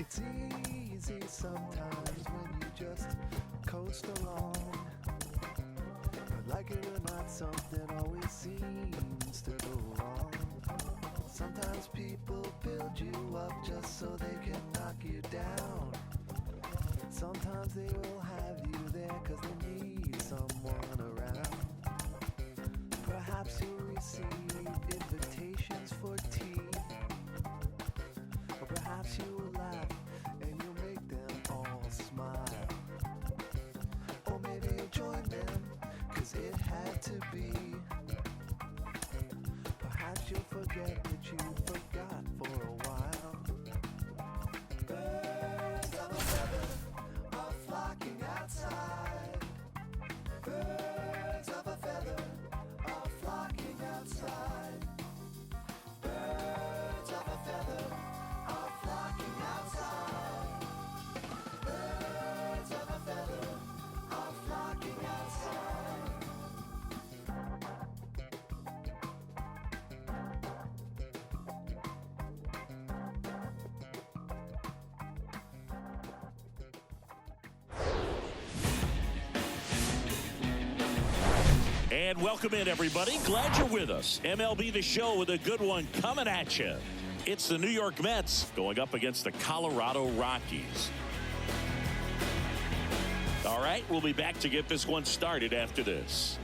It's easy sometimes when you just coast along. But like it or not, something always seems to go wrong. Sometimes people build you up just so they can knock you down. Sometimes they will have you there cause they need someone around. Perhaps you'll receive invitations for tea. Or perhaps you will laugh and you'll make them all smile. Or maybe you'll join them cause it had to be. Perhaps you'll forget that you forgot for a while. Birds of a feather are flocking outside. Birds of a feather are flocking outside. Birds of a feather are flocking outside. Birds of a feather are flocking outside. And welcome in, everybody. Glad you're with us. MLB The Show with a good one coming at you. It's the New York Mets going up against the Colorado Rockies. All right, we'll be back to get this one started after this.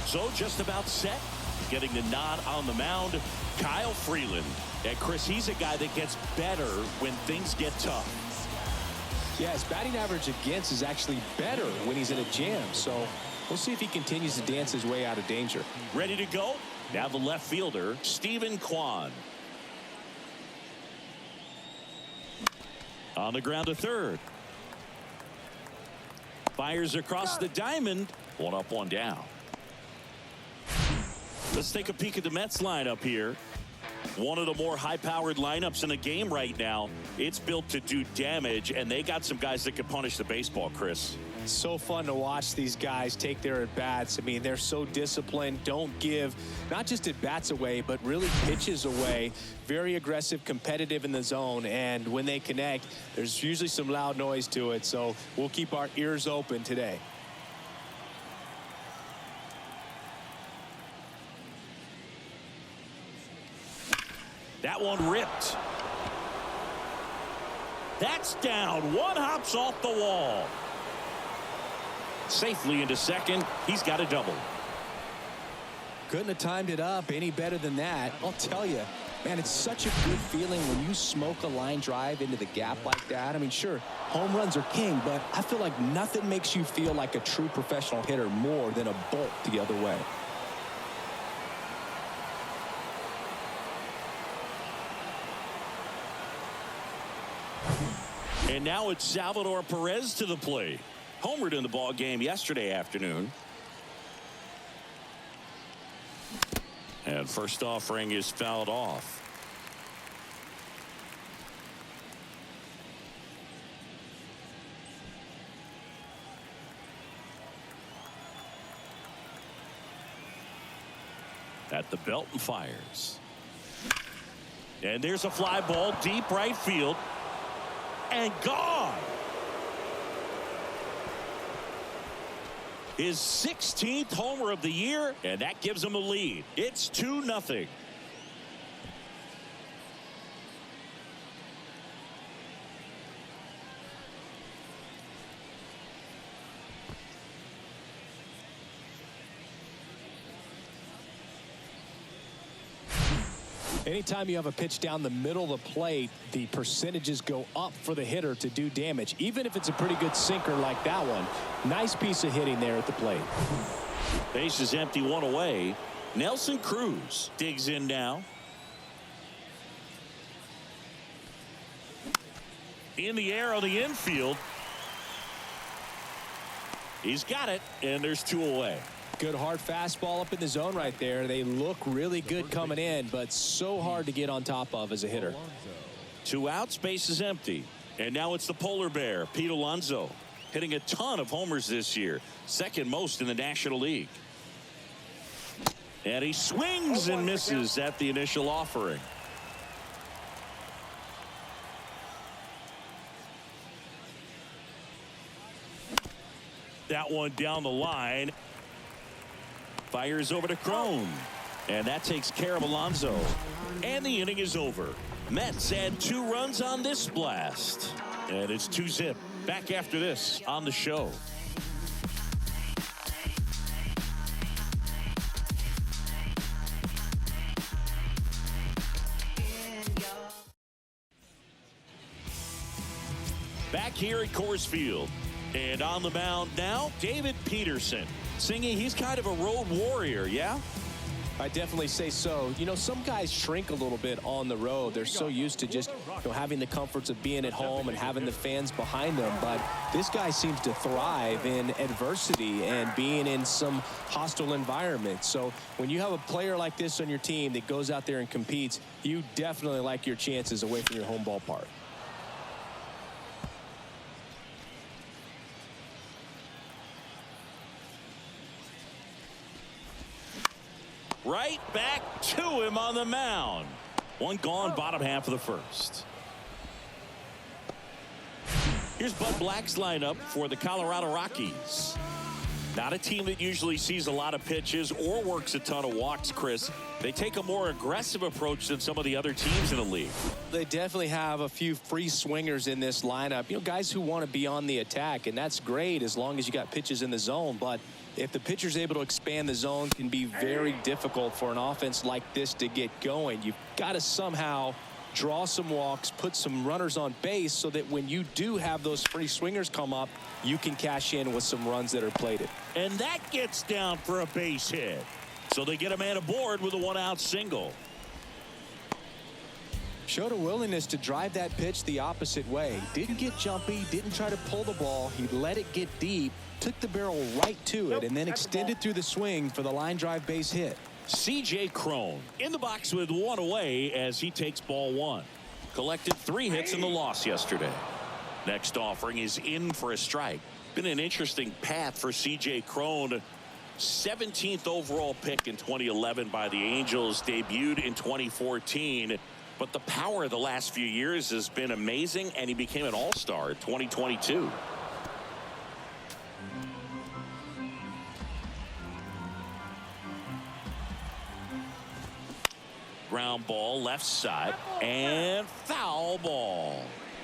So just about set. Getting the nod on the mound, Kyle Freeland. And Chris, he's a guy that gets better when things get tough. Yeah, his batting average against is actually better when he's in a jam. So we'll see if he continues to dance his way out of danger. Ready to go? Now the left fielder, Stephen Kwan. On the ground to third. Fires across the diamond. One up, one down. Let's take a peek at the Mets lineup here. One of the more high-powered lineups in the game right now. It's built to do damage, and they got some guys that can punish the baseball, Chris. So fun to watch these guys take their at-bats. I mean, they're so disciplined, don't give not just at-bats away, but really pitches away. Very aggressive, competitive in the zone, and when they connect, there's usually some loud noise to it. So we'll keep our ears open today. That one ripped. That's down. One hops off the wall. Safely into second. He's got a double. Couldn't have timed it up any better than that. I'll tell you, man, it's such a good feeling when you smoke a line drive into the gap like that. I mean, sure, home runs are king, but I feel like nothing makes you feel like a true professional hitter more than a bolt the other way. And now it's Salvador Perez to the plate. Homered in the ball game yesterday afternoon. And first offering is fouled off. At the belt and fires. And there's a fly ball deep right field. And gone. His 16th homer of the year, and that gives him a lead. It's 2-0. Anytime you have a pitch down the middle of the plate, the percentages go up for the hitter to do damage, even if it's a pretty good sinker like that one. Nice piece of hitting there at the plate. Base is empty, one away. Nelson Cruz digs in now. In the air on the infield. He's got it, and there's two away. Good hard fastball up in the zone right there. They look really good coming in, but so hard to get on top of as a hitter. 2 outs, base is empty. And now it's the polar bear, Pete Alonso. hitting a ton of homers this year, second most in the National League. And he swings and misses at the initial offering. That one down the line. Fires over to Crone. And that takes care of Alonso. And the inning is over. Mets add 2 runs on this blast. And it's 2-zip. Back after this on the show. Back here at Coors Field. And on the mound now, David Peterson. Singing, he's kind of a road warrior, yeah? I definitely say so. You know, some guys shrink a little bit on the road. They're so used to just, having the comforts of being at home and having the fans behind them. But this guy seems to thrive in adversity and being in some hostile environment. So when you have a player like this on your team that goes out there and competes, you definitely like your chances away from your home ballpark. Right back to him on the mound. One gone, bottom half of the first. Here's Bud Black's lineup for the Colorado Rockies. Not a team that usually sees a lot of pitches or works a ton of walks, Chris. They take a more aggressive approach than some of the other teams in the league. They definitely have a few free swingers in this lineup. You know, guys who want to be on the attack, and that's great as long as you got pitches in the zone. But if the pitcher's able to expand the zone, it can be very difficult for an offense like this to get going. You've got to somehow draw some walks, put some runners on base so that when you do have those free swingers come up, you can cash in with some runs that are plated. And that gets down for a base hit. So they get a man aboard with a 1-out single. Showed a willingness to drive that pitch the opposite way. Didn't get jumpy, didn't try to pull the ball. He let it get deep, took the barrel right to it, and then extended through the swing for the line drive base hit. C.J. Crone in the box with 1 away as he takes ball 1. Collected 3 hits in the loss yesterday. Next offering is in for a strike. Been an interesting path for C.J. Crone. 17th overall pick in 2011 by the Angels, debuted in 2014. But the power of the last few years has been amazing, and he became an all-star in 2022. Ground ball left side and foul ball.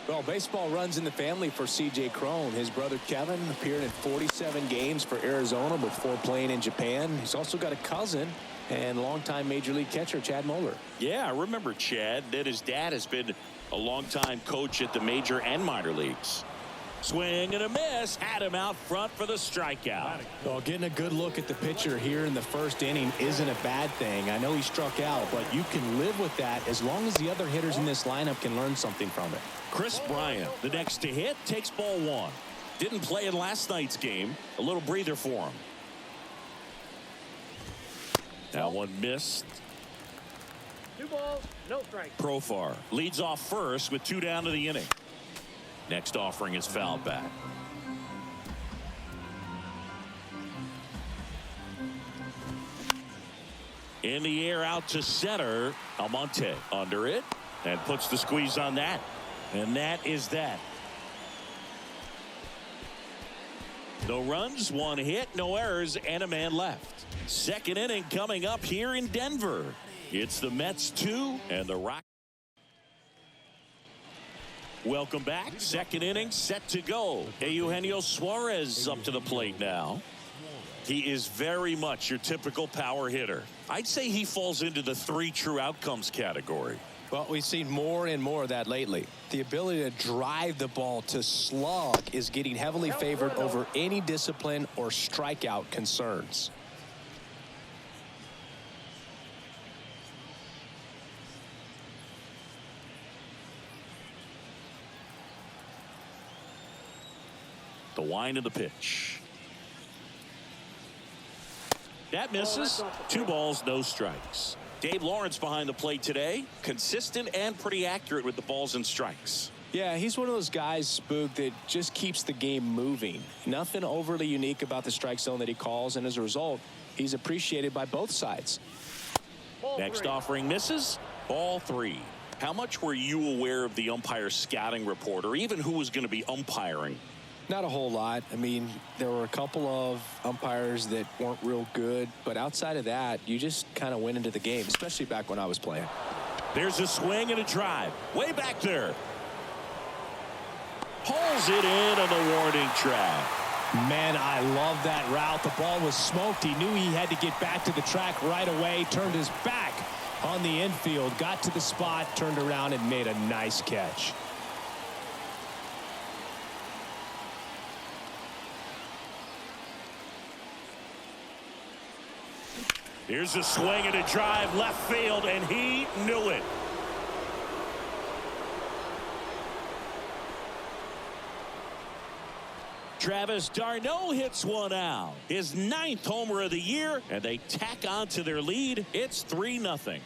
Well, baseball runs in the family for C.J. Crone. His brother Kevin appeared in 47 games for Arizona before playing in Japan. He's also got a cousin and longtime Major League catcher Chad Moeller. Yeah, I remember Chad. That his dad has been a longtime coach at the major and minor leagues. Swing and a miss. Had him out front for the strikeout. Well, getting a good look at the pitcher here in the first inning isn't a bad thing. I know he struck out, but you can live with that as long as the other hitters in this lineup can learn something from it. Chris Bryant, the next to hit, takes ball 1. Didn't play in last night's game. A little breather for him. That one missed. 2 balls, no strike. Profar leads off first with 2 down to the inning. Next offering is fouled back. In the air out to center. Almonte under it and puts the squeeze on that. And that is that. No runs, 1 hit, no errors, and a man left. Second inning coming up here in Denver. It's the Mets 2 and the Rockies. Welcome back. Second inning set to go. Eugenio Suarez up to the plate now. He is very much your typical power hitter. I'd say he falls into the 3 true outcomes category. Well, we've seen more and more of that lately. The ability to drive the ball to slug is getting heavily favored over any discipline or strikeout concerns. The wind of the pitch. That misses. 2 balls, no strikes. Dave Lawrence behind the plate today. Consistent and pretty accurate with the balls and strikes. Yeah, he's one of those guys, Spook, that just keeps the game moving. Nothing overly unique about the strike zone that he calls, and as a result, he's appreciated by both sides. Next offering misses. Ball 3. How much were you aware of the umpire's scouting report, or even who was going to be umpiring? Not a whole lot. I mean, there were a couple of umpires that weren't real good, but outside of that, you just kind of went into the game, especially back when I was playing. There's a swing and a drive. Way back there. Pulls it in on the warning track. Man, I love that route. The ball was smoked. He knew he had to get back to the track right away. Turned his back on the infield. Got to the spot, turned around, and made a nice catch. Here's a swing and a drive left field, and he knew it. Travis d'Arnaud hits one out. His 9th homer of the year, and they tack on to their lead. It's 3-0.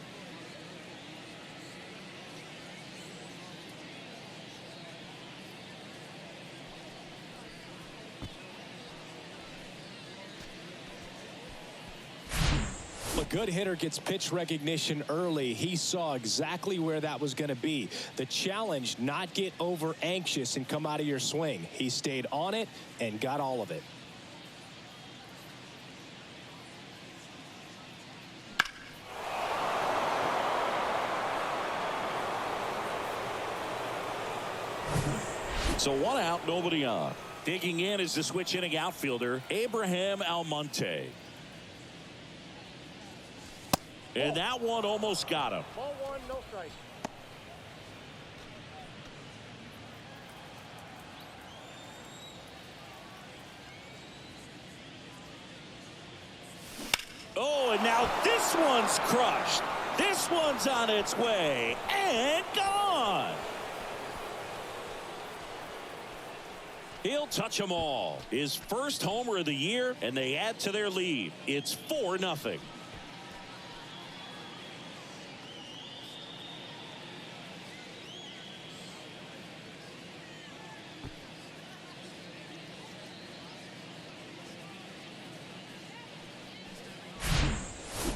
A good hitter gets pitch recognition early. He saw exactly where that was going to be. The challenge, not get over anxious and come out of your swing. He stayed on it and got all of it. So 1 out, nobody on. Digging in is the switch inning outfielder, Abraham Almonte. And that one almost got him. Ball 1, no strike. Oh, and now this one's crushed. This one's on its way and gone. He'll touch them all. His first homer of the year, and they add to their lead. It's 4-0.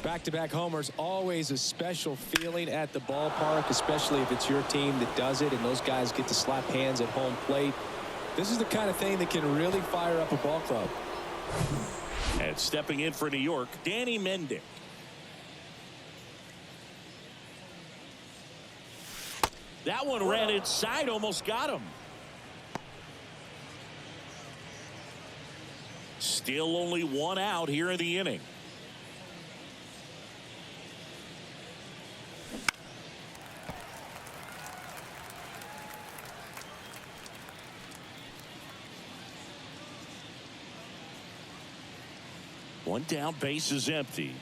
Back-to-back homers, always a special feeling at the ballpark, especially if it's your team that does it and those guys get to slap hands at home plate. This is the kind of thing that can really fire up a ball club. And stepping in for New York, Danny Mendick. That one ran inside, almost got him. Still only 1 out here in the inning. One down, base is empty.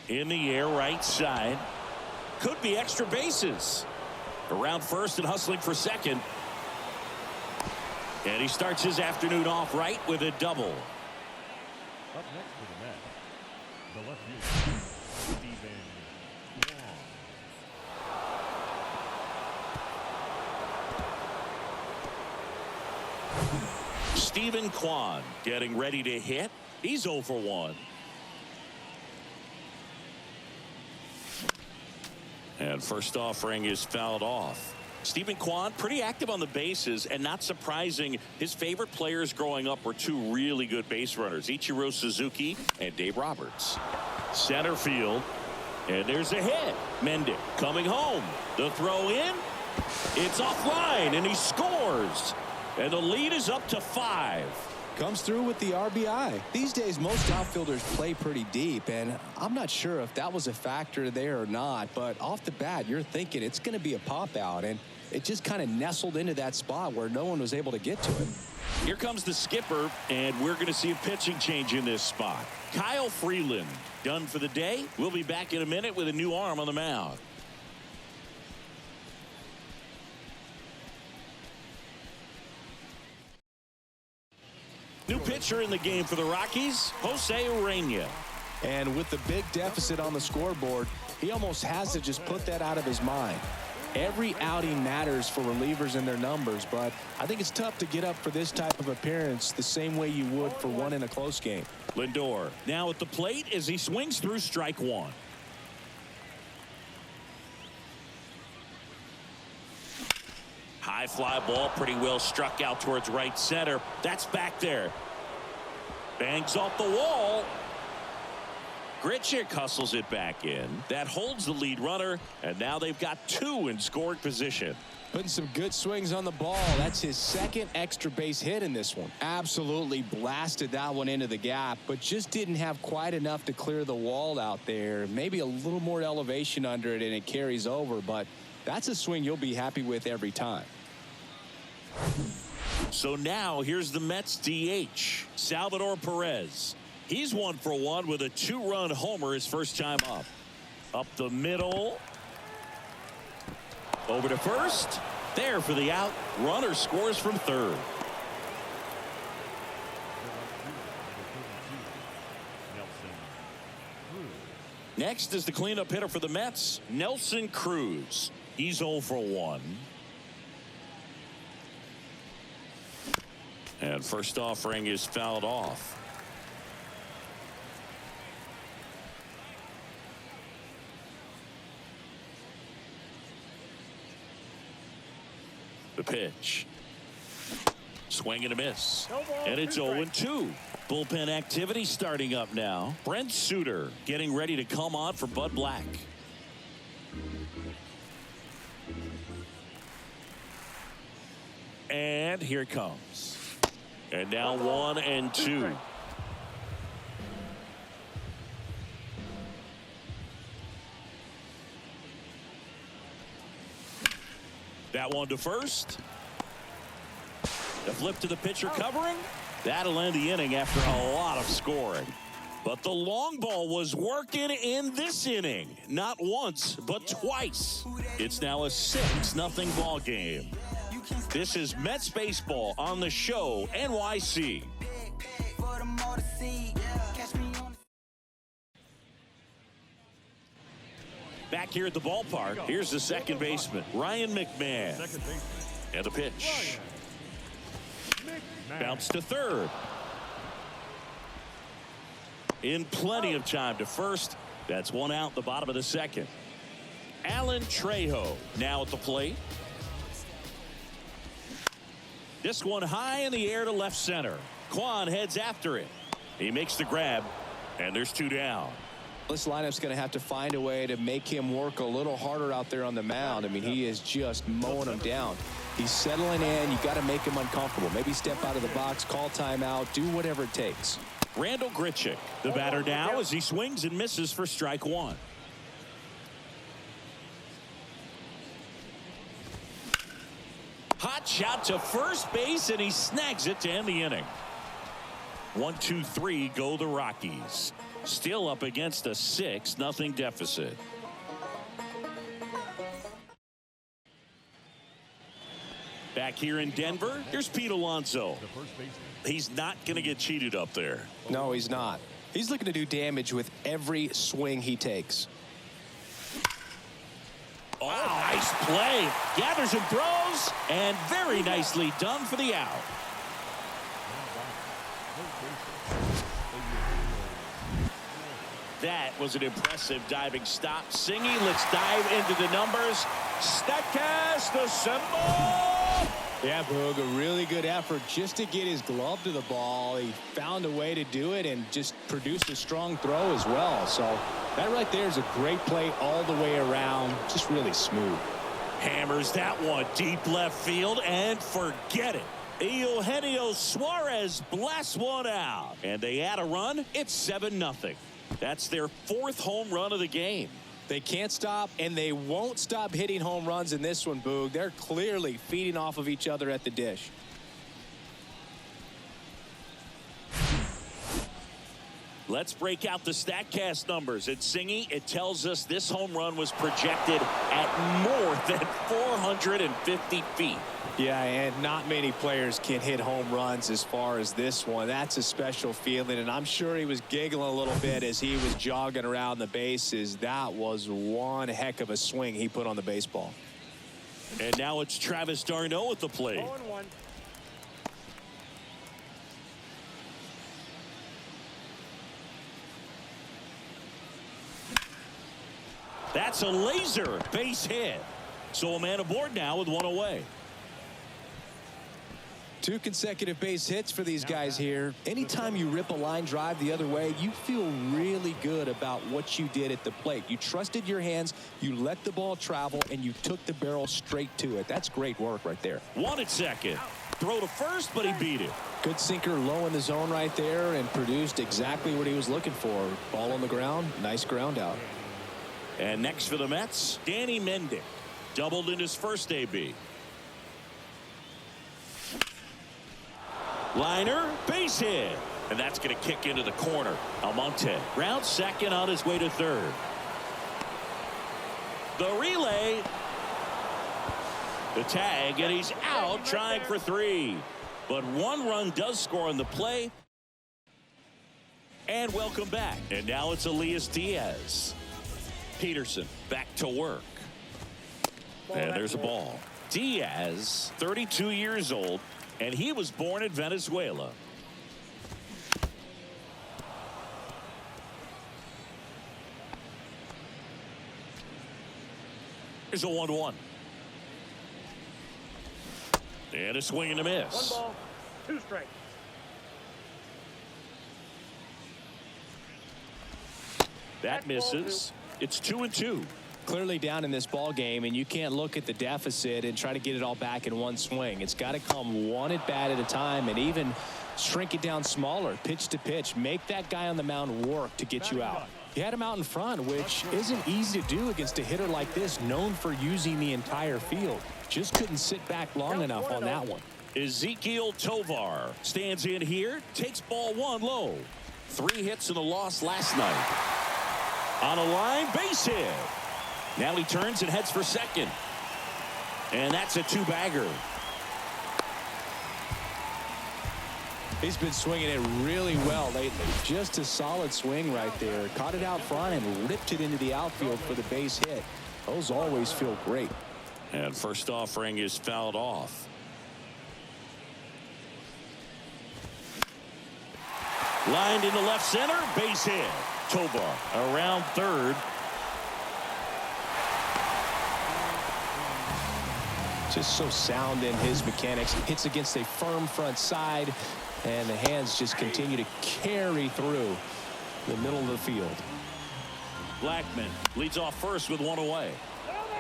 In the air, right side. Could be extra bases. Around first and hustling for second. And he starts his afternoon off right with a double. Up next for the Mets, the left fielder, Stephen Kwan. Stephen Kwan getting ready to hit. He's 0 for 1. And first offering is fouled off. Stephen Kwan pretty active on the bases, and not surprising, his favorite players growing up were 2 really good base runners, Ichiro Suzuki and Dave Roberts. Center field, and there's a hit. Mendick coming home. The throw in. It's offline, and he scores. And the lead is up to 5. Comes through with the RBI. These days, most outfielders play pretty deep, and I'm not sure if that was a factor there or not, but off the bat, you're thinking it's going to be a pop out, and it just kind of nestled into that spot where no one was able to get to it. Here comes the skipper, and we're going to see a pitching change in this spot. Kyle Freeland done for the day. We'll be back in a minute with a new arm on the mound. New pitcher in the game for the Rockies, Jose Urena. And with the big deficit on the scoreboard, he almost has to just put that out of his mind. Every outing matters for relievers and their numbers, but I think it's tough to get up for this type of appearance the same way you would for one in a close game. Lindor now at the plate as he swings through strike one. High fly ball, pretty well struck out towards right center. That's back there. Bangs off the wall. Grichuk hustles it back in. That holds the lead runner, and now they've got two in scoring position. Putting some good swings on the ball. That's his second extra base hit in this one. Absolutely blasted that one into the gap, but just didn't have quite enough to clear the wall out there. Maybe a little more elevation under it and it carries over, but that's a swing you'll be happy with every time. So now here's the Mets DH, Salvador Perez. He's 1 for 1 with a 2-run homer his first time up. Up the middle. Over to first. There for the out. Runner scores from third. Next is the cleanup hitter for the Mets, Nelson Cruz. He's 0 for 1. And first offering is fouled off. The pitch. Swing and a miss. And it's 0-2. Bullpen activity starting up now. Brent Suter getting ready to come on for Bud Black. And here it comes. And now 1-2. That one to first. The flip to the pitcher covering. That'll end the inning after a lot of scoring. But the long ball was working in this inning. Not once, but twice. It's now a 6-0 ball game. This is Mets baseball on the show NYC. Back here at the ballpark, here's the second baseman, Ryan McMahon. And the pitch. Bounce to third. In plenty of time to first. That's one out, the bottom of the second. Alan Trejo now at the plate. This one high in the air to left center. Kwan heads after it. He makes the grab, and there's 2 down. This lineup's going to have to find a way to make him work a little harder out there on the mound. I mean, he is just mowing him down. He's settling in. You got to make him uncomfortable. Maybe step out of the box, call timeout, do whatever it takes. Randall Grichuk, the batter now as he swings and misses for strike one. Hot shot to first base, and he snags it to end the inning. 1-2-3 go the Rockies. Still up against a 6-0 deficit. Back here in Denver, here's Pete Alonso. He's not going to get cheated up there. No, he's not. He's looking to do damage with every swing he takes. Oh, nice play. Gathers and throws, and very nicely done for the out. That was an impressive diving stop. Singy, let's dive into the numbers. Statcast assemble. Yeah, Boog, a really good effort just to get his glove to the ball. He found a way to do it and just produced a strong throw as well. So that right there is a great play all the way around. Just really smooth. Hammers that one deep left field and forget it. Eugenio Suarez blasts one out. And they add a run. It's 7-0. That's their 4th home run of the game. They can't stop, and they won't stop hitting home runs in this one, Boog. They're clearly feeding off of each other at the dish. Let's break out the StatCast numbers. At Singy, it tells us this home run was projected at more than 450 feet. Yeah, and not many players can hit home runs as far as this one. That's a special feeling, and I'm sure he was giggling a little bit as he was jogging around the bases. That was one heck of a swing he put on the baseball. And now it's Travis d'Arnaud at the plate. 0-1. That's a laser base hit. So a man aboard now with one away. 2 consecutive base hits for these guys here. Anytime you rip a line drive the other way, you feel really good about what you did at the plate. You trusted your hands, you let the ball travel, and you took the barrel straight to it. That's great work right there. 1 at second. Throw to first, but he beat it. Good sinker low in the zone right there and produced exactly what he was looking for. Ball on the ground, nice ground out. And next for the Mets, Danny Mendick. Doubled in his first AB. Liner, base hit. And that's going to kick into the corner. Almonte round second on his way to third. The relay. The tag, and he's out trying for 3. But 1 run does score on the play. And welcome back. And now it's Elias Diaz. Peterson back to work. And there's a ball. Diaz, 32 years old, and he was born in Venezuela. Here's a 1-1. And a swing and a miss. 1 ball, 2 strikes. That misses. It's 2-2. Clearly down in this ball game, and you can't look at the deficit and try to get it all back in one swing. It's got to come one at bat at a time, and even shrink it down smaller, pitch to pitch. Make that guy on the mound work to get you out. You had him out in front, which isn't easy to do against a hitter like this, known for using the entire field. Just couldn't sit back long enough on that one. Ezequiel Tovar stands in here, takes ball 1 low. 3 hits in a loss last night. On a line, base hit. Now he turns and heads for second. And that's a 2-bagger. He's been swinging it really well lately. Just a solid swing right there. Caught it out front and ripped it into the outfield for the base hit. Those always feel great. And first offering is fouled off. Lined into left center, base hit. Tovar around third. Just so sound in his mechanics. Hits against a firm front side, and the hands just continue to carry through the middle of the field. Blackman leads off first with 1 away.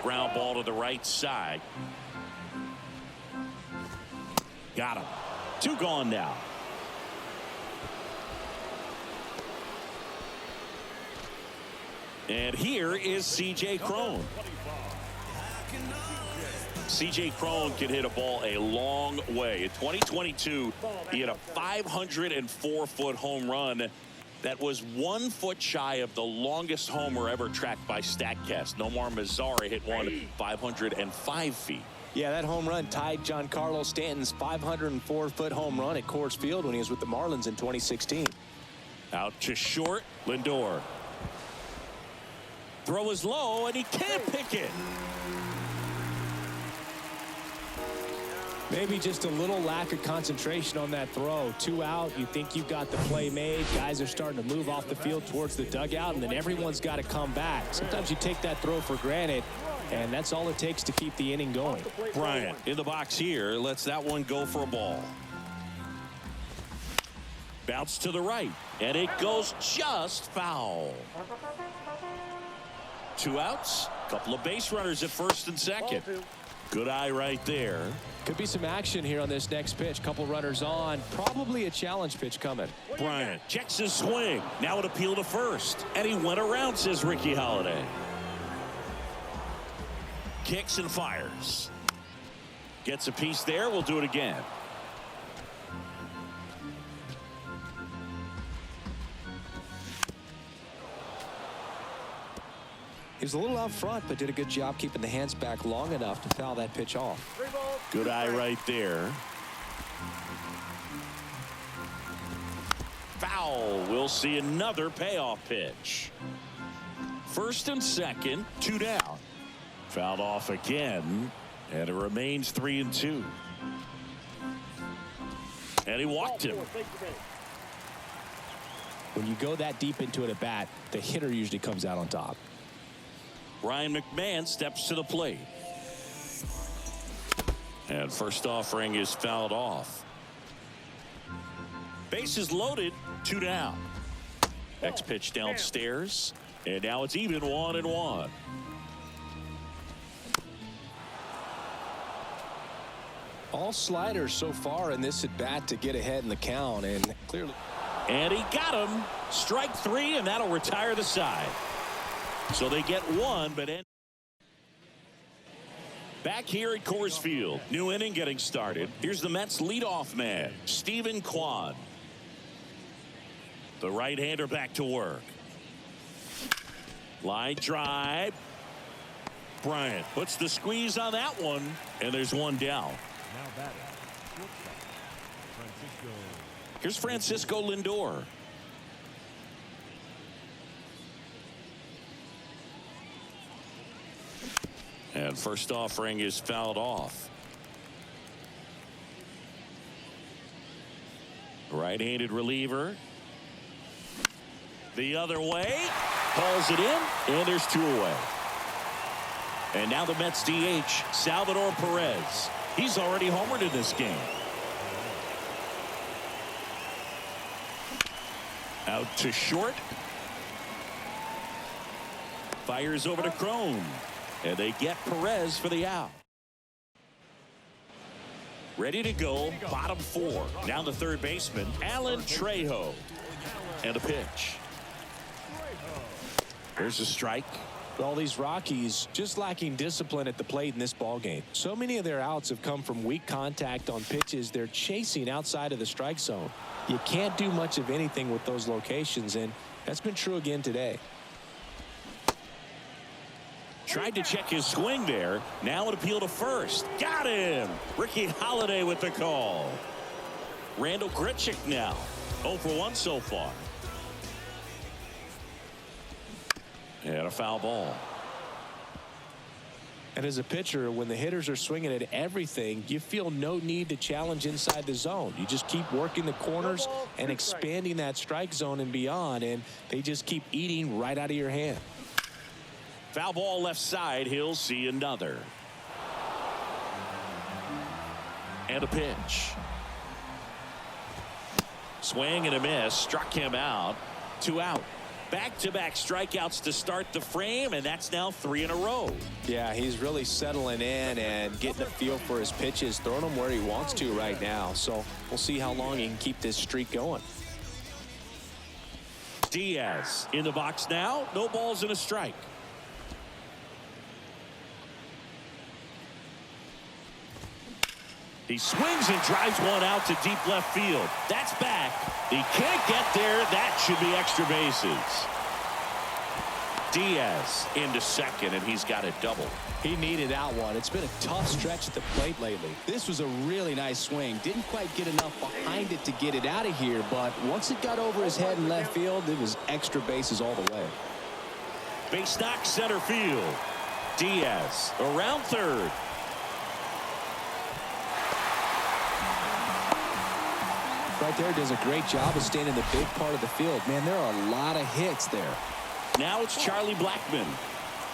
Ground ball to the right side. Got him. 2 gone now. And here is C.J. Cron. C.J. Cron can hit a ball a long way. In 2022, he had a 504-foot home run that was 1 foot shy of the longest homer ever tracked by StatCast. Nomar Mazara hit one 505 feet. Yeah, that home run tied Giancarlo Stanton's 504-foot home run at Coors Field when he was with the Marlins in 2016. Out to short, Lindor. Throw is low, and he can't pick it. Maybe just a little lack of concentration on that throw. 2 out, you think you've got the play made. Guys are starting to move off the field towards the dugout, and then everyone's got to come back. Sometimes you take that throw for granted, and that's all it takes to keep the inning going. Bryant in the box here, lets that one go for a ball. Bounce to the right, and it goes just foul. 2 outs, couple of base runners at first and second. Good eye right there. Could be some action here on this next pitch. Couple runners on. Probably a challenge pitch coming. Bryant checks his swing. Now an appeal to first. And he went around, says Ricky Holiday. Kicks and fires. Gets a piece there. We'll do it again. He was a little out front, but did a good job keeping the hands back long enough to foul that pitch off. Good eye right there. Foul. We'll see another payoff pitch. First and second, 2 down. Fouled off again. And it remains 3-2. And he walked him. When you go that deep into it at bat, the hitter usually comes out on top. Ryan McMahon steps to the plate. And first offering is fouled off. Bases loaded, 2 down. Next pitch downstairs. And now it's even 1-1. All sliders so far in this at bat to get ahead in the count, and clearly. And he got him. Strike 3, and that'll retire the side. So they get 1, but back here at Coors Field, new inning getting started. Here's the Mets leadoff man, Steven Kwan. The right-hander back to work. Line drive. Bryant puts the squeeze on that one, and there's 1 down. Now batting, shortstop, Francisco. Here's Francisco Lindor. And first offering is fouled off. Right-handed reliever. The other way. Calls it in, and there's 2 away. And now the Mets DH, Salvador Perez. He's already homered in this game. Out to short. Fires over to Crone. And they get Perez for the out. Ready to go, bottom 4. Down to third baseman, Alan Trejo. And a pitch. There's a strike. All these Rockies just lacking discipline at the plate in this ball game. So many of their outs have come from weak contact on pitches they're chasing outside of the strike zone. You can't do much of anything with those locations, and that's been true again today. Tried to check his swing there. Now an appeal to first. Got him. Ricky Holiday with the call. Randall Grichuk now 0 for 1 so far. And a foul ball. And as a pitcher, when the hitters are swinging at everything, you feel no need to challenge inside the zone. You just keep working the corners and expanding that strike zone and beyond, and they just keep eating right out of your hand. Foul ball left side. He'll see another. And a pitch. Swing and a miss. Struck him out. 2 out. Back-to-back strikeouts to start the frame, and that's now 3 in a row. Yeah, he's really settling in and getting a feel for his pitches, throwing them where he wants to right now. So we'll see how long he can keep this streak going. Diaz in the box now. No balls and a strike. He swings and drives one out to deep left field. That's back. He can't get there. That should be extra bases. Diaz into second, and he's got a double. He needed that one. It's been a tough stretch at the plate lately. This was a really nice swing. Didn't quite get enough behind it to get it out of here, but once it got over his head in left field, it was extra bases all the way. Base knock center field. Diaz around third. Right there, does a great job of staying in the big part of the field. Man, there are a lot of hits there. Now it's Charlie Blackmon.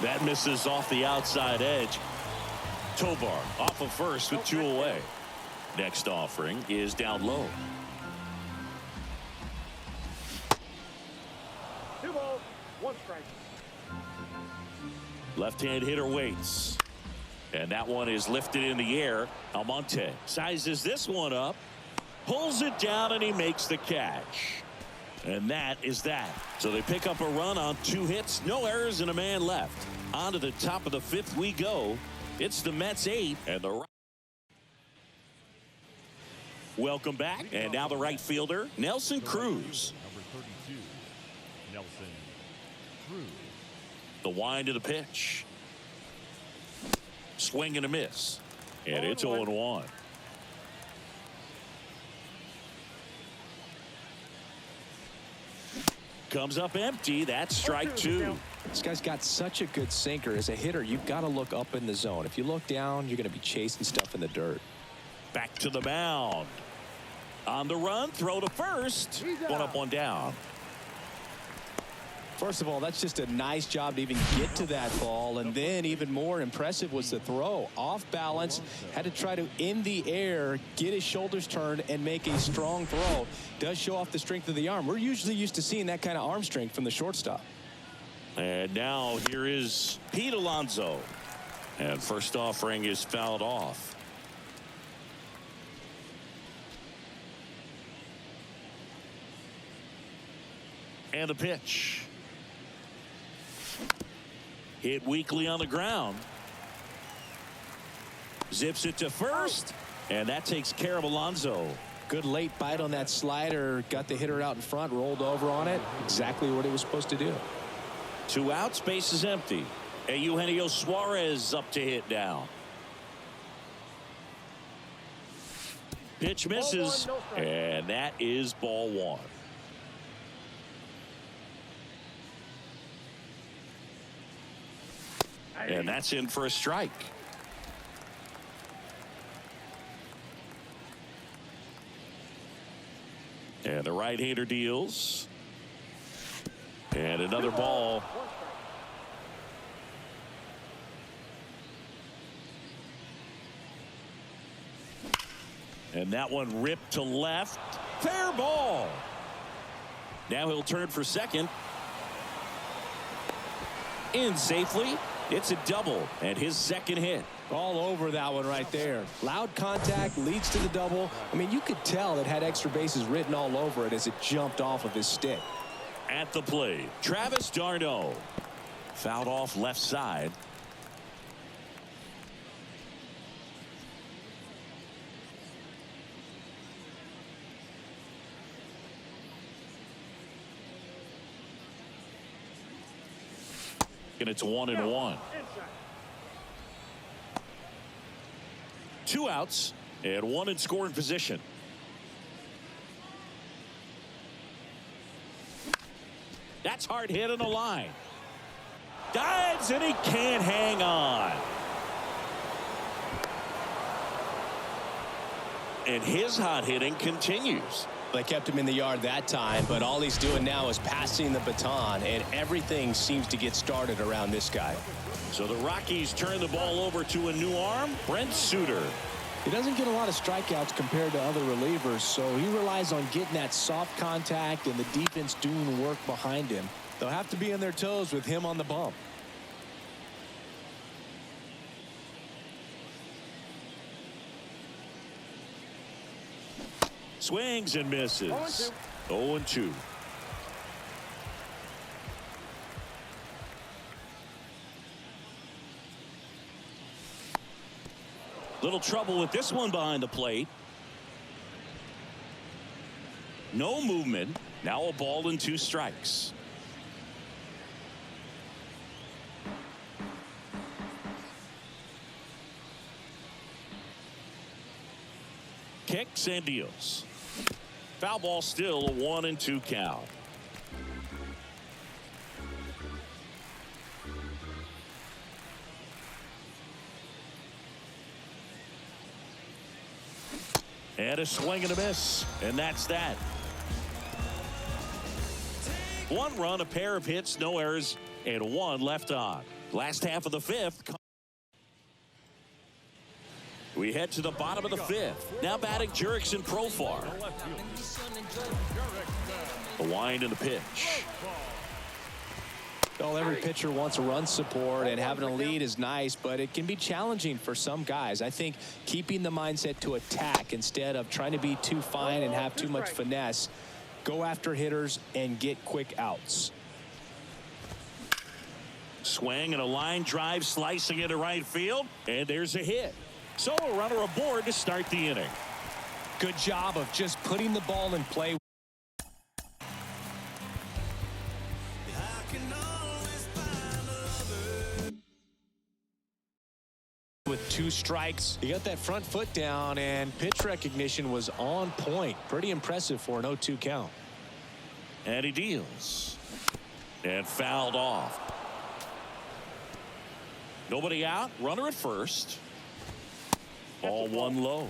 That misses off the outside edge. Tovar off of first with 2 away. Next offering is down low. 2 balls, 1 strike. Left-hand hitter waits. And that one is lifted in the air. Almonte sizes this one up. Pulls it down, and he makes the catch. And that is that. So they pick up a run on 2 hits. No errors and a man left. On to the top of the 5th we go. It's the Mets 8 and the welcome back. And now the right fielder, Nelson Cruz. Number 32, Nelson Cruz. The wind of the pitch. Swing and a miss. And it's 0-1. Comes up empty. That's strike 2. This guy's got such a good sinker. As a hitter, you've got to look up in the zone. If you look down, you're going to be chasing stuff in the dirt. Back to the mound. On the run, throw to first. One up, one down. First of all, that's just a nice job to even get to that ball. And then even more impressive was the throw. Off balance, had to try to, in the air, get his shoulders turned and make a strong throw. Does show off the strength of the arm. We're usually used to seeing that kind of arm strength from the shortstop. And now here is Pete Alonso. And first offering is fouled off. And a pitch. Hit weakly on the ground. Zips it to first. And that takes care of Alonso. Good late bite on that slider. Got the hitter out in front. Rolled over on it. Exactly what he was supposed to do. 2 outs. Base is empty. And Eugenio Suarez up to hit now. Pitch misses. And that is ball 1. And that's in for a strike. And the right-hander deals. And another ball. And that one ripped to left. Fair ball. Now he'll turn for second. In safely. It's a double and his second hit. All over that one right there. Loud contact leads to the double. I mean, you could tell it had extra bases written all over it as it jumped off of his stick. At the plate, Travis d'Arnaud. Fouled off left side. And it's 1-1. 2 outs and 1 in scoring position. That's hard hit on the line. Dives and he can't hang on. And his hot hitting continues. They kept him in the yard that time, but all he's doing now is passing the baton, and everything seems to get started around this guy. So the Rockies turn the ball over to a new arm, Brent Suter. He doesn't get a lot of strikeouts compared to other relievers, so he relies on getting that soft contact and the defense doing the work behind him. They'll have to be on their toes with him on the bump. Swings and misses. 0-2. Little trouble with this one behind the plate. No movement. Now a ball and 2 strikes. Kicks and deals. Foul ball, still a 1-2 count. And a swing and a miss. And that's that. 1 run, a pair of hits, no errors, and 1 left on. Last half of the 5th. We head to the bottom of the 5th. Now batting Jurickson Profar. The wind and the pitch. Well, every pitcher wants a run support, and having a lead is nice, but it can be challenging for some guys. I think keeping the mindset to attack instead of trying to be too fine and have too much finesse. Go after hitters and get quick outs. Swing and a line drive slicing into right field, and there's a hit. So a runner aboard to start the inning. Good job of just putting the ball in play. With 2 strikes, he got that front foot down, and pitch recognition was on point. Pretty impressive for an 0-2 count. And he deals. And fouled off. Nobody out. Runner at first. Ball one low.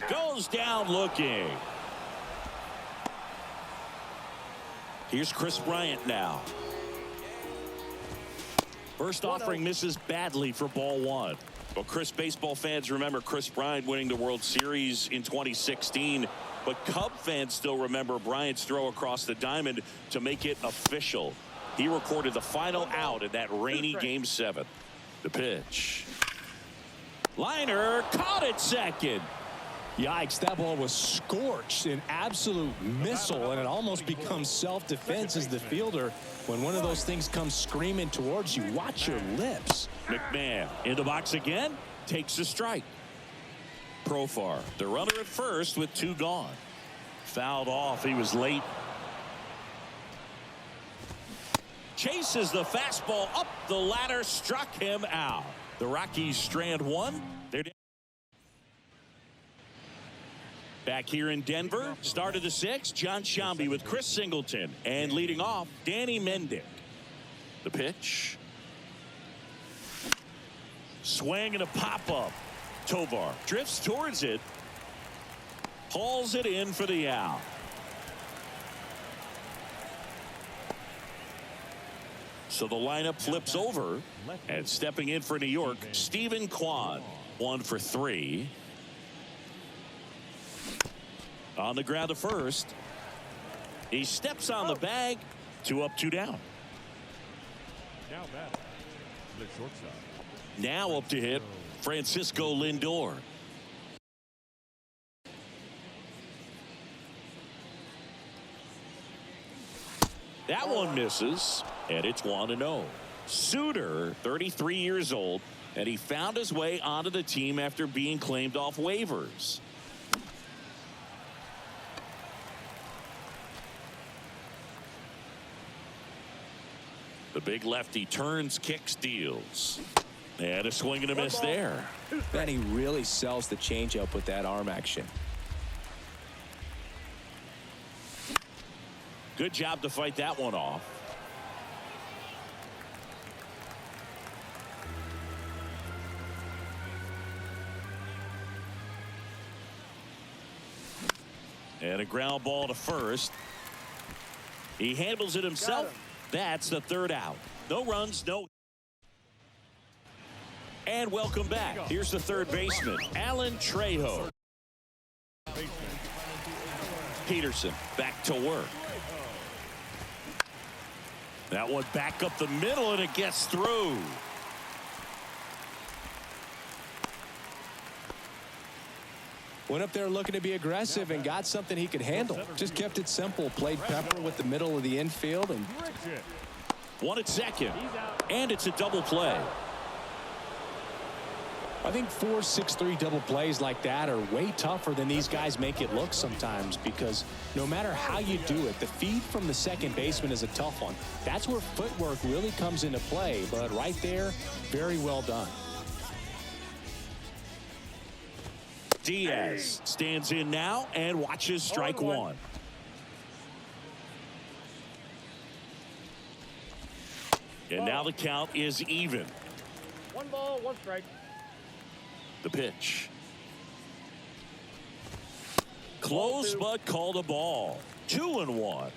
Goes down looking. Here's Chris Bryant now. First offering misses badly for ball one. Well, Chris, baseball fans remember Chris Bryant winning the World Series in 2016. But Cub fans still remember Bryant's throw across the diamond to make it official. He recorded the final out in that rainy Game 7. The pitch. Liner caught at second. Yikes, that ball was scorched, an absolute missile, and it almost becomes self-defense as the fielder. When one of those things comes screaming towards you, watch your lips. McMahon in the box again, takes a strike. Profar, the runner at first with two gone. Fouled off, he was late. Chases the fastball up the ladder, struck him out. The Rockies strand one. They're down. Back here in Denver, start of the sixth, John Shambi with Chris Singleton, and leading off, Danny Mendick. The pitch. Swing and a pop-up. Tovar drifts towards it. Hauls it in for the out. So the lineup flips over, and stepping in for New York, Stephen Kwan. 1 for 3. On the ground to first. He steps on the bag. 2 up, 2 down. Now batting, the shortstop. Now up to hit, Francisco Lindor. That one misses, and it's 1-0. Suter, 33 years old, and he found his way onto the team after being claimed off waivers. The big lefty turns, kicks, deals. And a swing and a miss there. And he really sells the changeup with that arm action. Good job to fight that one off. And a ground ball to first. He handles it himself. That's the third out. No runs, no. And welcome back. Here's the third baseman, Alan Trejo. Peterson back to work. That one back up the middle, and it gets through. Went up there looking to be aggressive and got something he could handle. Just kept it simple. Played Pepper with the middle of the infield. And one at second. And it's a double play. I think 4-6-3 double plays like that are way tougher than these guys make it look sometimes, because no matter how you do it, the feed from the second baseman is a tough one. That's where footwork really comes into play. But right there, very well done. Diaz stands in now and watches strike one. And now the count is even. 1 ball, 1 strike. The pitch. Close, but called a ball. 2-1.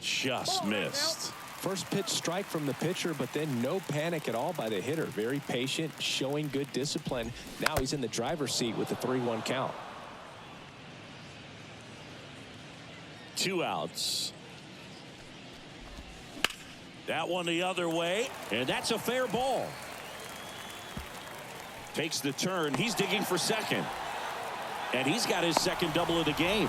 Just missed. First pitch strike from the pitcher, but then no panic at all by the hitter. Very patient, showing good discipline. Now he's in the driver's seat with the 3-1 count. 2 outs. That one the other way, and that's a fair ball. Takes the turn. He's digging for second. And he's got his second double of the game.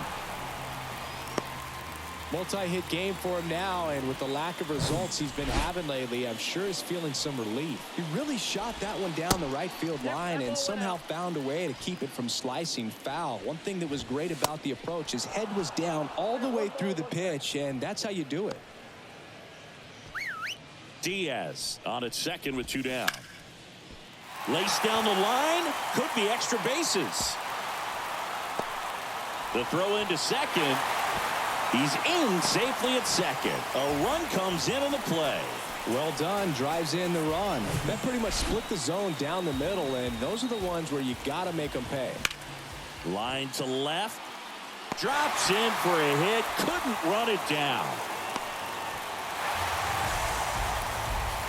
Multi-hit game for him now, and with the lack of results he's been having lately, I'm sure he's feeling some relief. He really shot that one down the right field line and somehow found a way to keep it from slicing foul. One thing that was great about the approach, his head was down all the way through the pitch, and that's how you do it. Diaz on at second with 2 down. Lace down the line, could be extra bases. The throw into second. He's in safely at second. A run comes in on the play. Well done. Drives in the run. That pretty much split the zone down the middle, and those are the ones where you got to make them pay. Line to left. Drops in for a hit. Couldn't run it down.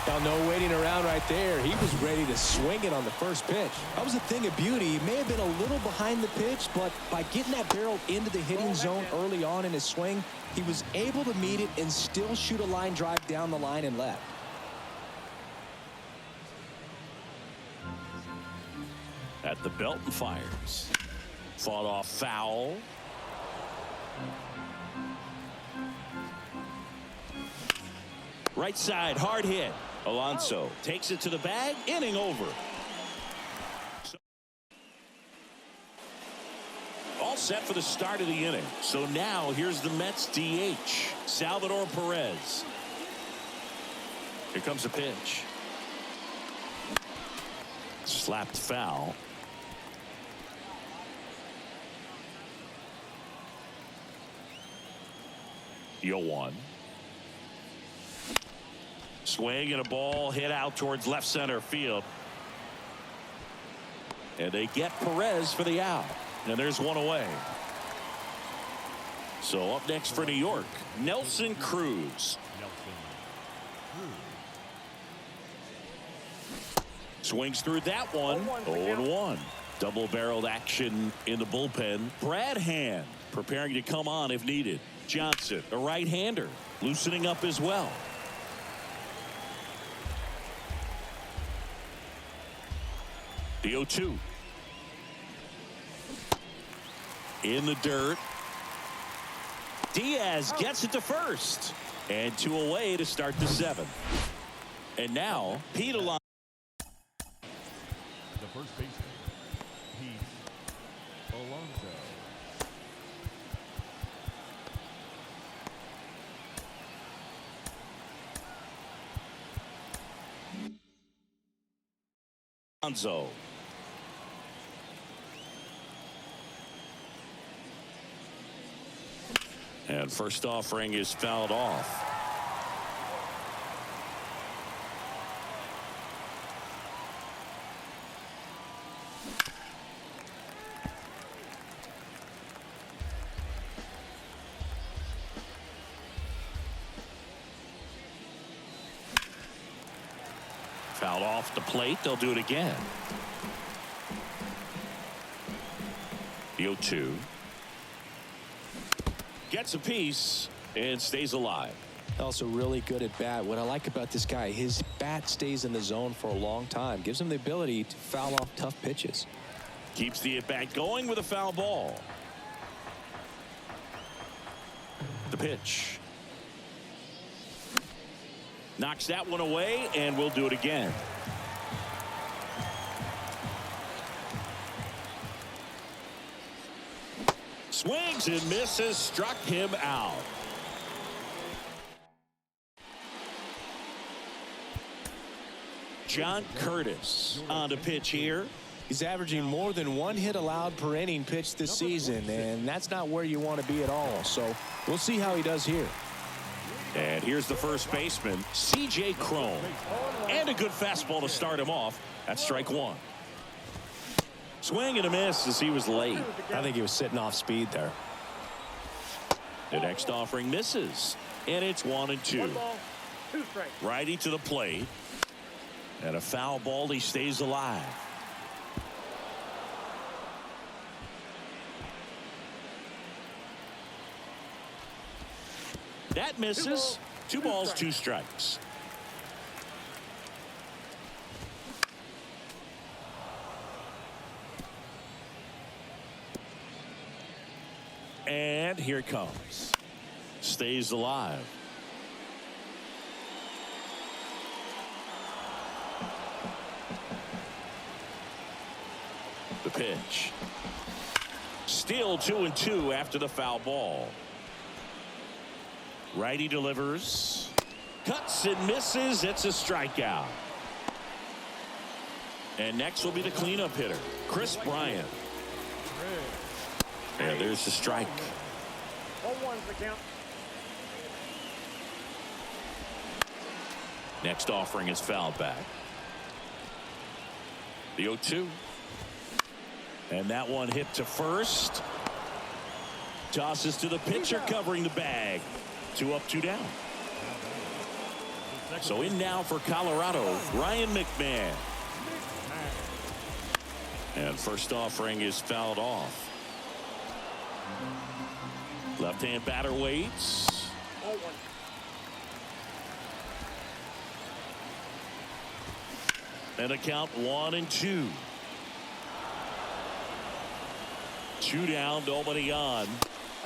Now, no waiting around right there. He was ready to swing it on the first pitch. That was a thing of beauty. He may have been a little behind the pitch, but by getting that barrel into the hitting zone early on in his swing, he was able to meet it and still shoot a line drive down the line and left. At the belt and fires. Fought off foul. Right side, hard hit. Alonso takes it to the bag. Inning over. All set for the start of the inning. So now here's the Mets DH, Salvador Perez. Here comes a pitch. Slapped foul. Yoan. Swing and a ball hit out towards left center field. And they get Perez for the out. And there's one away. So up next for New York, Nelson Cruz. Swings through that one. 0-1. Double-barreled action in the bullpen. Brad Hand preparing to come on if needed. Johnson, a right-hander, loosening up as well. The 0-2. In the dirt. Diaz gets it to first. And 2 away to start the 7th. And now, Pete Alonso. The first baseman, Pete Alonso. Alonso. And first offering is fouled off. Fouled off the plate. They'll do it again. The 0-2. Gets a piece and stays alive. Also really good at bat. What I like about this guy, his bat stays in the zone for a long time. Gives him the ability to foul off tough pitches. Keeps the at-bat going with a foul ball. The pitch. Knocks that one away, and we'll do it again. Swings and misses, struck him out. John Curtis on the pitch here. He's averaging more than 1 hit allowed per inning pitched this season, and that's not where you want to be at all. So we'll see how he does here. And here's the first baseman, C.J. Cron. And a good fastball to start him off. That's strike 1. Swing and a miss as he was late. I think he was sitting off speed there. The next offering misses. And it's 1-2. 1 ball, 2 strikes. Righty to the plate. And a foul ball. He stays alive. That misses. 2 balls, 2 strikes. And here it comes. Stays alive. The pitch. Still 2-2 after the foul ball. Righty delivers. Cuts and misses. It's a strikeout. And next will be the cleanup hitter, Chris Bryant. And there's the strike. 0-1's the count. Next offering is fouled back. The 0-2. And that one hit to first. Tosses to the pitcher covering the bag. 2 up, 2 down. So in now for Colorado, Ryan McMahon. And first offering is fouled off. Left-hand batter waits. 0-1. And a count 1-2. 2 down, nobody on.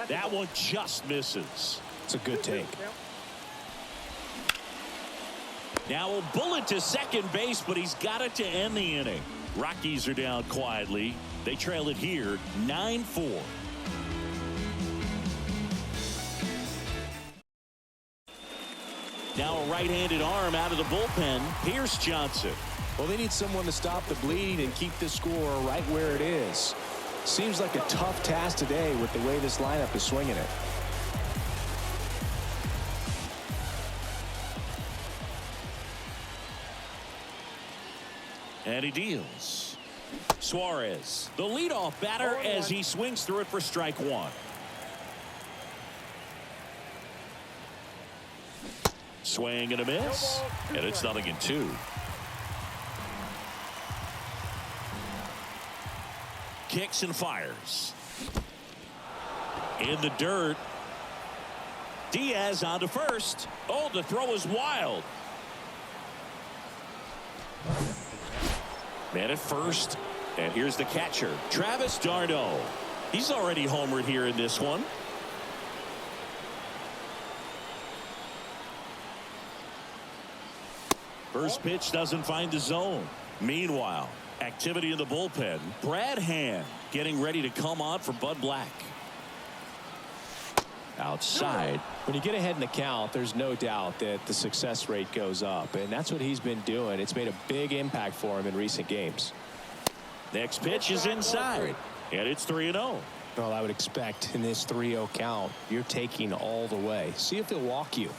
That one just misses. It's a good take. Now a bullet to second base, but he's got it to end the inning. Rockies are down quietly. They trail it here 9-4. Now a right-handed arm out of the bullpen. Pierce Johnson. Well, they need someone to stop the bleed and keep the score right where it is. Seems like a tough task today with the way this lineup is swinging it. And he deals. Suarez, the leadoff batter, as he swings through it for strike 1. Swing and a miss. And it's 0-2. Kicks and fires. In the dirt. Diaz on to first. Oh, the throw is wild. Man at first. And here's the catcher, Travis d'Arnaud. He's already homered here in this one. First pitch doesn't find the zone. Meanwhile, activity in the bullpen. Brad Hand getting ready to come on for Bud Black. Outside. When you get ahead in the count, there's no doubt that the success rate goes up, and that's what he's been doing. It's made a big impact for him in recent games. Next pitch is inside, and it's 3-0. Well, I would expect in this 3-0 count, you're taking all the way. See if he'll walk you.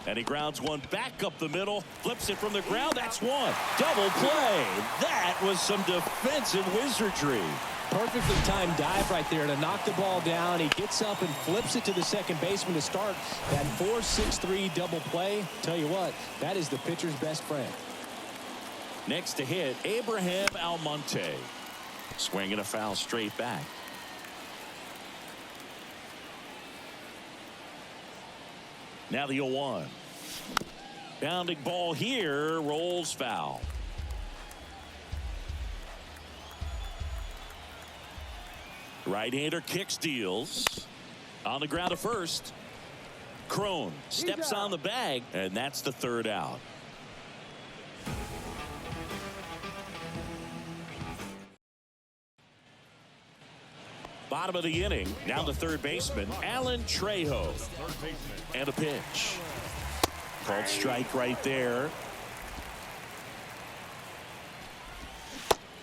And he grounds one back up the middle, flips it from the ground. That's one. Double play. That was some defensive wizardry. Perfectly timed dive right there to knock the ball down. He gets up and flips it to the second baseman to start that 4-6-3 double play. Tell you what, that is the pitcher's best friend. Next to hit, Abraham Almonte. Swinging a foul straight back. Now the 0-1. Bounding ball here, rolls foul. Right-hander kicks, deals. On the ground to first. Crone steps on the bag, and that's the third out. Bottom of the inning. Now the third baseman, Alan Trejo. And a pitch. Called strike right there.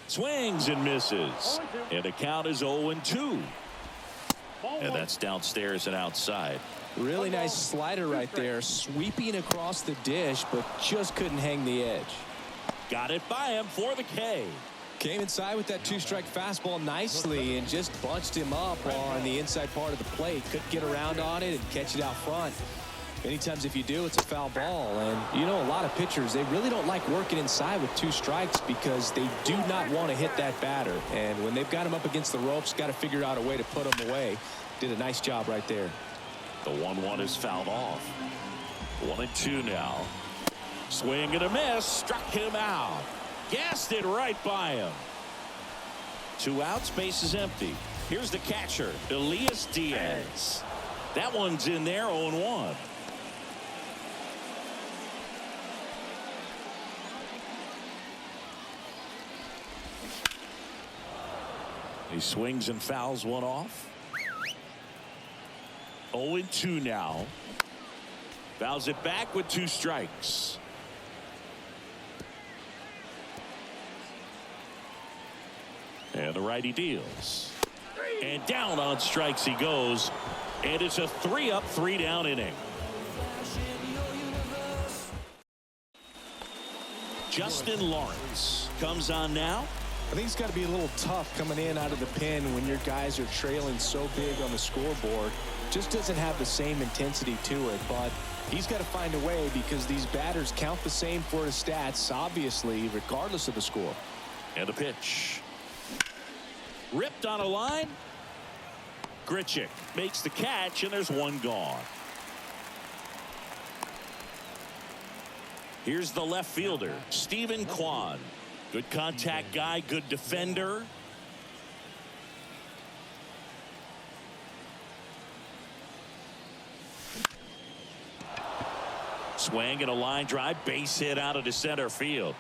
Swings and misses. And the count is 0-2. And that's downstairs and outside. Really nice slider right there. Sweeping across the dish, but just couldn't hang the edge. Got it by him for the K. Came inside with that 2-strike fastball nicely and just bunched him up on the inside part of the plate. Couldn't get around on it and catch it out front. Many times if you do, it's a foul ball. And you know, a lot of pitchers, they really don't like working inside with 2 strikes because they do not want to hit that batter. And when they've got him up against the ropes, got to figure out a way to put him away. Did a nice job right there. The 1-1 is fouled off. 1-2 now. Swing and a miss. Struck him out. Gassed it right by him. 2 outs, base is empty. Here's the catcher, Elias Diaz. That one's in there, 0-1. He swings and fouls one off. 0-2 now. Fouls it back with 2 strikes. And the righty deals. And down on strikes he goes. And it's a 3-up, 3-down inning. Justin Lawrence comes on now. I think it's got to be a little tough coming in out of the pen when your guys are trailing so big on the scoreboard. Just doesn't have the same intensity to it, but he's got to find a way because these batters count the same for his stats, obviously, regardless of the score. And the pitch. Ripped on a line. Grichuk makes the catch, and there's one gone. Here's the left fielder, Stephen Kwan. Good contact guy, good defender. Swing and a line drive, base hit out of the center field.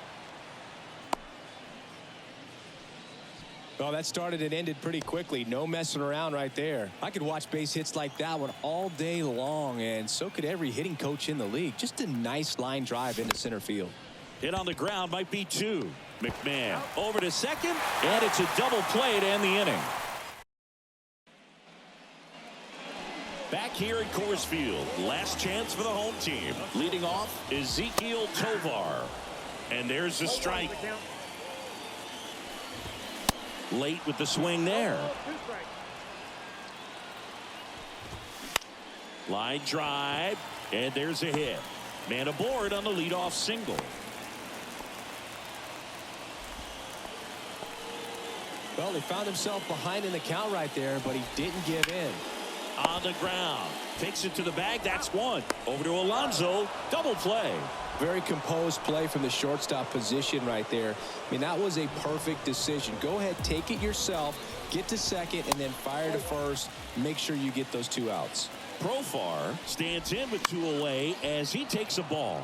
Well, that started and ended pretty quickly. No messing around right there. I could watch base hits like that one all day long, and so could every hitting coach in the league. Just a nice line drive into center field. Hit on the ground, might be two. McMahon over to second, and it's a double play to end the inning. Back here at Coors Field, last chance for the home team. Leading off, Ezekiel Tovar. And there's the strike. Late with the swing there. Line drive, and there's a hit. Man aboard on the leadoff single. Well, he found himself behind in the count right there, but he didn't give in. On the ground, takes it to the bag. That's one. Over to Alonso. Double play. Very composed play from the shortstop position right there. I mean, that was a perfect decision. Go ahead, take it yourself, get to second, and then fire to first. Make sure you get those 2 outs. Profar stands in with 2 away as he takes a ball.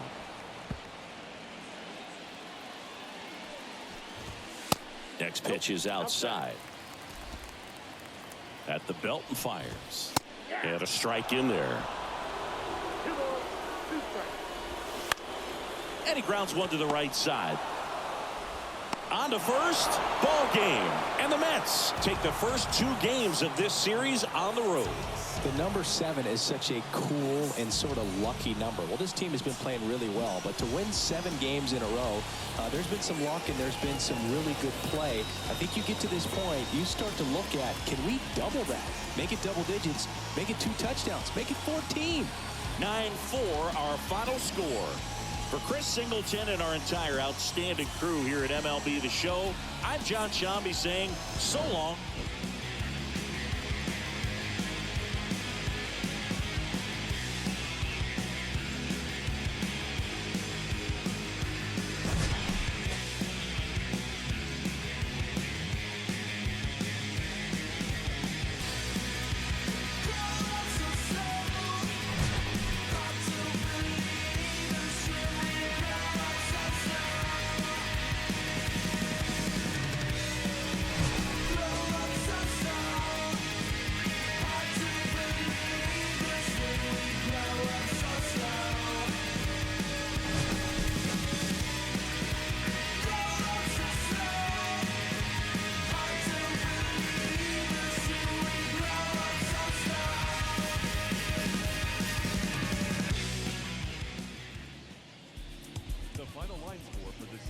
Next pitch is outside. At the belt and fires. And a strike in there. And he grounds one to the right side. On to first. Ball game. And the Mets take the first 2 games of this series on the road. The number 7 is such a cool and sort of lucky number. Well, this team has been playing really well, but to win 7 games in a row, there's been some luck and there's been some really good play. I think you get to this point, you start to look at, can we double that? Make it double digits, make it 2 touchdowns, make it 14. 9-4 our final score. For Chris Singleton and our entire outstanding crew here at MLB The Show, I'm John Shambi saying so long.